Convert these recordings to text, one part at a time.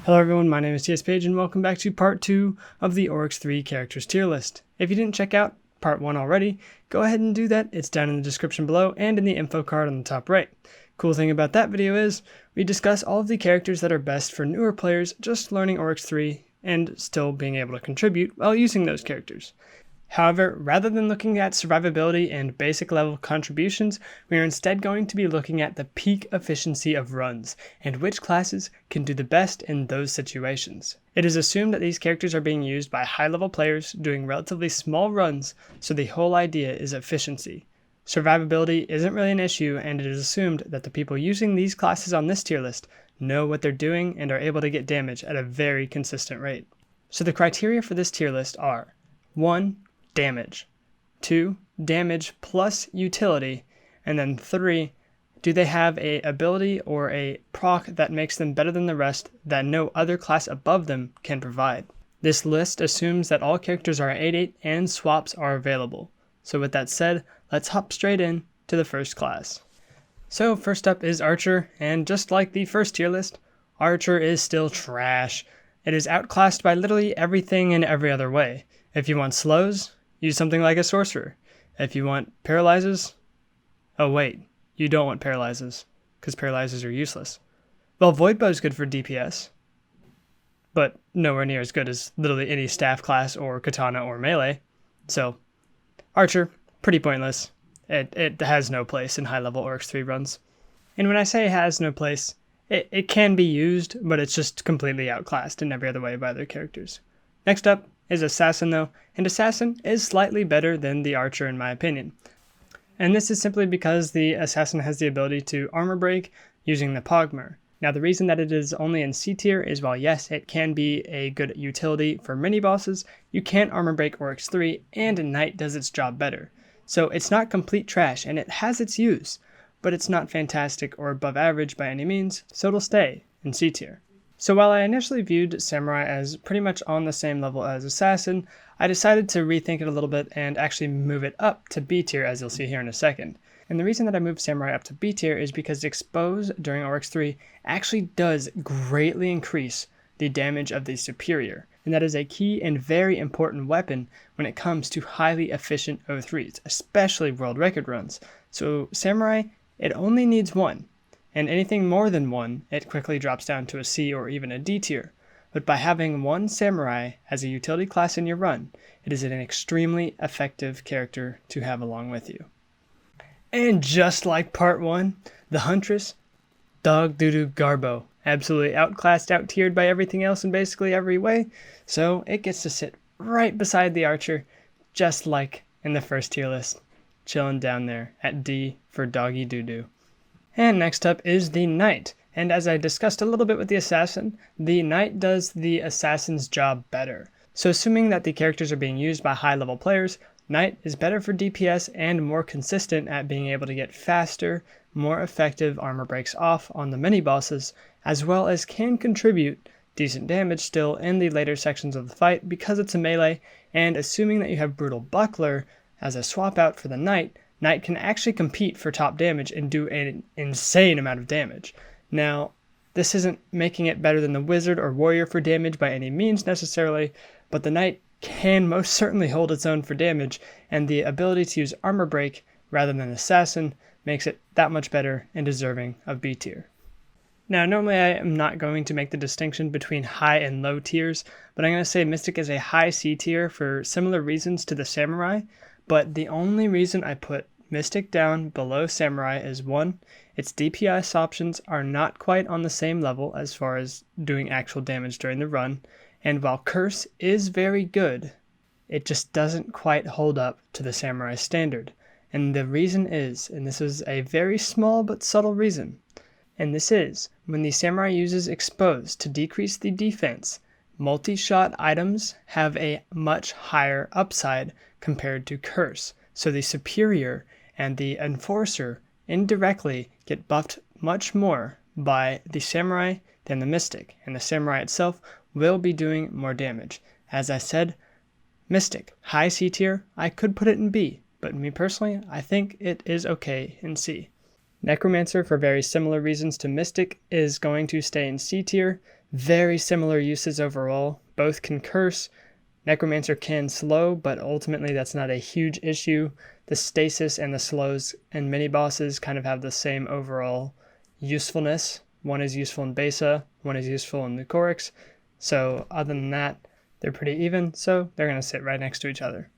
Hello everyone, my name is TS Page and welcome back to part 2 of the Oryx 3 characters tier list. If you didn't check out part 1 already, go ahead and do that. It's down in the description below and in the info card on the top right. Cool thing about that video is we discuss all of the characters that are best for newer players just learning Oryx 3 and still being able to contribute while using those characters. However, rather than looking at survivability and basic level contributions, we are instead going to be looking at the peak efficiency of runs, and which classes can do the best in those situations. It is assumed that these characters are being used by high-level players doing relatively small runs, so the whole idea is efficiency. Survivability isn't really an issue, and it is assumed that the people using these classes on this tier list know what they're doing and are able to get damage at a very consistent rate. So the criteria for this tier list are 1. Damage, 2. Damage plus utility, and then 3. Do they have a ability or a proc that makes them better than the rest that no other class above them can provide. This list assumes that all characters are 8/8 and swaps are available. So with that said, let's hop straight in to the first class. So first up is Archer, and just like the first tier list, Archer is still trash. It is outclassed by literally everything in every other way. If you want slows, use something like a Sorcerer. If you want paralyzes, oh wait, you don't want paralyzes, because paralyzes are useless. Well, Voidbow is good for DPS, but nowhere near as good as literally any staff class or katana or melee. So, Archer, pretty pointless. It has no place in high-level Oryx 3 runs. And when I say it has no place, it can be used, but it's just completely outclassed in every other way by other characters. Next up is Assassin though, and Assassin is slightly better than the Archer in my opinion. And this is simply because the Assassin has the ability to armor break using the Pogmer. Now the reason that it is only in C tier is while yes, it can be a good utility for mini bosses, you can't armor break Oryx 3 and Knight does its job better. So it's not complete trash and it has its use, but it's not fantastic or above average by any means, so it'll stay in C tier. So while I initially viewed Samurai as pretty much on the same level as Assassin, I decided to rethink it a little bit and actually move it up to B tier, as you'll see here in a second. And the reason that I moved Samurai up to B tier is because Expose during Oryx 3 actually does greatly increase the damage of the superior, and that is a key and very important weapon when it comes to highly efficient O3s, especially world record runs. So Samurai, it only needs 1. And anything more than 1, it quickly drops down to a C or even a D tier. But by having 1 Samurai as a utility class in your run, it is an extremely effective character to have along with you. And just like part 1, the Huntress, dog doo-doo garbo. Absolutely outclassed, out-tiered by everything else in basically every way, so it gets to sit right beside the Archer, just like in the first tier list, chilling down there at D for doggy doo-doo. And next up is the Knight, and as I discussed a little bit with the Assassin, the Knight does the Assassin's job better. So assuming that the characters are being used by high-level players, Knight is better for DPS and more consistent at being able to get faster, more effective armor breaks off on the mini-bosses, as well as can contribute decent damage still in the later sections of the fight because it's a melee, and assuming that you have Brutal Buckler as a swap out for the Knight can actually compete for top damage and do an insane amount of damage. Now, this isn't making it better than the Wizard or Warrior for damage by any means necessarily, but the Knight can most certainly hold its own for damage, and the ability to use Armor Break rather than Assassin makes it that much better and deserving of B tier. Now, normally I am not going to make the distinction between high and low tiers, but I'm going to say Mystic is a high C tier for similar reasons to the Samurai, but the only reason I put Mystic down below Samurai is 1, its DPS options are not quite on the same level as far as doing actual damage during the run, and while Curse is very good, it just doesn't quite hold up to the Samurai standard. And the reason is, and this is a very small but subtle reason, and this is, when the Samurai uses Expose to decrease the defense, multi-shot items have a much higher upside compared to Curse, so the Superior and the Enforcer indirectly get buffed much more by the Samurai than the Mystic, and the Samurai itself will be doing more damage. As I said, Mystic, high C tier, I could put it in B, but me personally, I think it is okay in C. Necromancer, for very similar reasons to Mystic, is going to stay in C tier. Very similar uses overall. Both can curse. Necromancer can slow, but ultimately that's not a huge issue. The stasis and the slows and mini bosses kind of have the same overall usefulness. One is useful in Besa, one is useful in the Oryx. So other than that, they're pretty even, so they're going to sit right next to each other.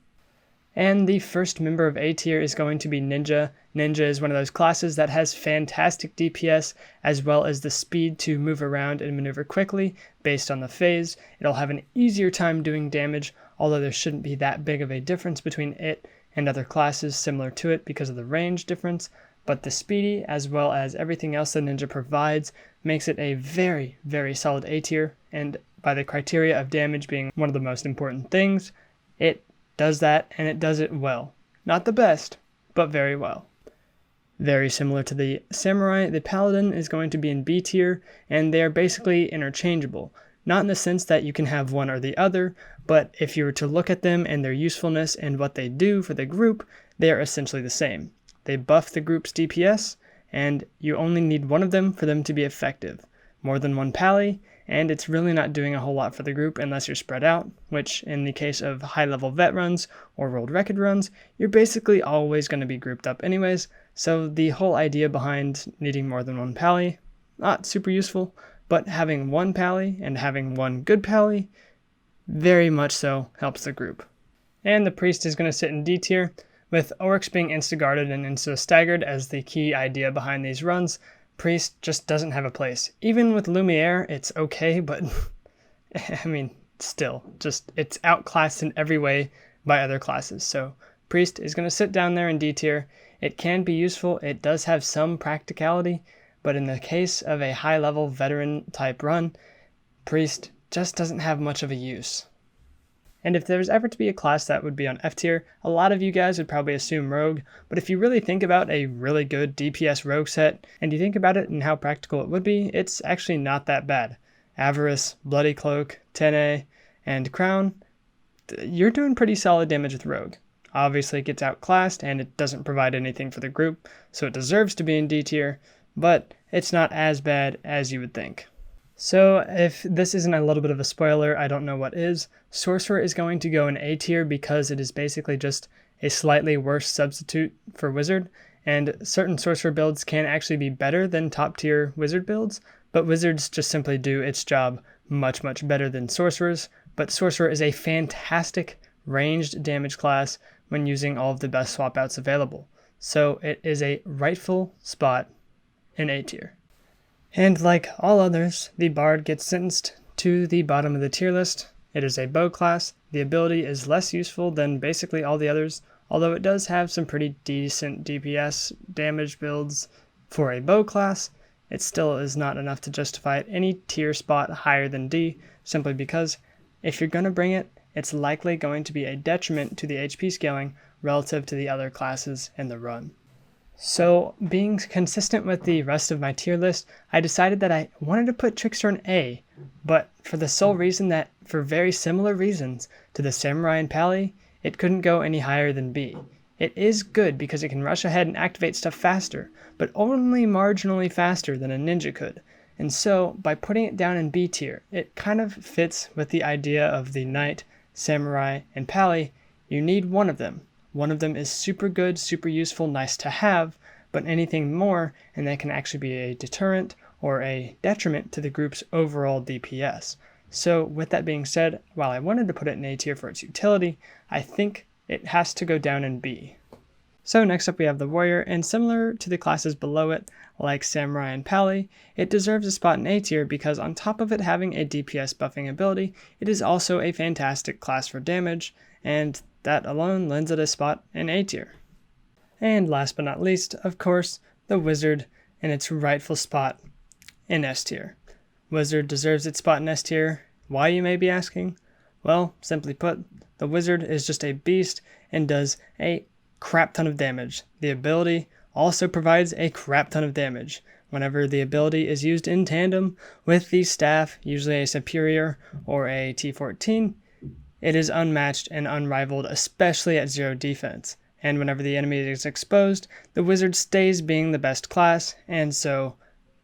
And the first member of A tier is going to be Ninja. Ninja is one of those classes that has fantastic DPS as well as the speed to move around and maneuver quickly based on the phase. It'll have an easier time doing damage, although there shouldn't be that big of a difference between it and other classes similar to it because of the range difference. But the speedy as well as everything else that Ninja provides makes it a very, very solid A tier, and by the criteria of damage being one of the most important things, it does that, and it does it well. Not the best, but very well. Very similar to the Samurai, the Paladin is going to be in B tier, and they are basically interchangeable. Not in the sense that you can have one or the other, but if you were to look at them and their usefulness and what they do for the group, they are essentially the same. They buff the group's DPS, and you only need one of them for them to be effective. More than one pally, and it's really not doing a whole lot for the group unless you're spread out, which in the case of high-level vet runs or world record runs, you're basically always going to be grouped up anyways, so the whole idea behind needing more than one pally, not super useful, but having one pally and having one good pally, very much so helps the group. And the priest is going to sit in D tier, with Oryx being insta-guarded and insta-staggered as the key idea behind these runs. Priest just doesn't have a place. Even with Lumiere, it's okay, but I mean, still, just it's outclassed in every way by other classes. So Priest is going to sit down there in D tier. It can be useful. It does have some practicality, but in the case of a high-level veteran type run, Priest just doesn't have much of a use. And if there was ever to be a class that would be on F tier, a lot of you guys would probably assume Rogue, but if you really think about a really good DPS Rogue set, and you think about it and how practical it would be, it's actually not that bad. Avarice, Bloody Cloak, 10A, and Crown, you're doing pretty solid damage with Rogue. Obviously it gets outclassed and it doesn't provide anything for the group, so it deserves to be in D tier, but it's not as bad as you would think. So if this isn't a little bit of a spoiler, I don't know what is. Sorcerer is going to go in A tier because it is basically just a slightly worse substitute for Wizard, and certain Sorcerer builds can actually be better than top tier Wizard builds, but Wizards just simply do its job much, much better than Sorcerers. But Sorcerer is a fantastic ranged damage class when using all of the best swap outs available. So it is a rightful spot in A tier. And like all others, the Bard gets sentenced to the bottom of the tier list. It is a bow class. The ability is less useful than basically all the others, although it does have some pretty decent DPS damage builds for a bow class. It still is not enough to justify any tier spot higher than D, simply because if you're going to bring it, it's likely going to be a detriment to the HP scaling relative to the other classes in the run. So, being consistent with the rest of my tier list, I decided that I wanted to put Trickster in A, but for the sole reason that, for very similar reasons to the Samurai and Pally, it couldn't go any higher than B. It is good because it can rush ahead and activate stuff faster, but only marginally faster than a ninja could. And so, by putting it down in B tier, it kind of fits with the idea of the Knight, Samurai, and Pally. You need one of them. One of them is super good, super useful, nice to have, but anything more, and that can actually be a deterrent or a detriment to the group's overall DPS. So with that being said, while I wanted to put it in A tier for its utility, I think it has to go down in B. So next up we have the Warrior, and similar to the classes below it, like Samurai and Pally, it deserves a spot in A tier because on top of it having a DPS buffing ability, it is also a fantastic class for damage, and that alone lends it a spot in A tier. And last but not least, of course, the Wizard in its rightful spot in S tier. Wizard deserves its spot in S tier. Why, you may be asking? Well, simply put, the Wizard is just a beast and does a crap ton of damage. The ability also provides a crap ton of damage. Whenever the ability is used in tandem with the staff, usually a Superior or a T14, it is unmatched and unrivaled, especially at 0 defense. And whenever the enemy is exposed, the Wizard stays being the best class, and so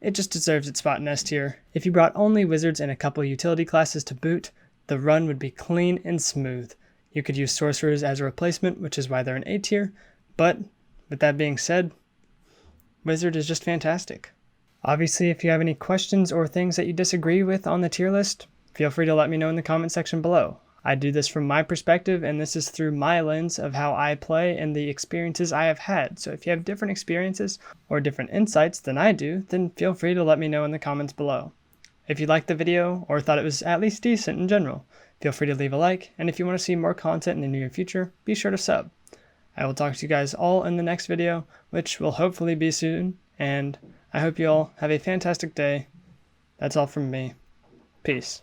it just deserves its spot in S tier. If you brought only wizards and a couple utility classes to boot, the run would be clean and smooth. You could use sorcerers as a replacement, which is why they're in A tier, but with that being said, wizard is just fantastic. Obviously, if you have any questions or things that you disagree with on the tier list, feel free to let me know in the comment section below. I do this from my perspective, and this is through my lens of how I play and the experiences I have had. So if you have different experiences or different insights than I do, then feel free to let me know in the comments below. If you liked the video or thought it was at least decent in general, feel free to leave a like, and if you want to see more content in the near future, be sure to sub. I will talk to you guys all in the next video, which will hopefully be soon, and I hope you all have a fantastic day. That's all from me. Peace.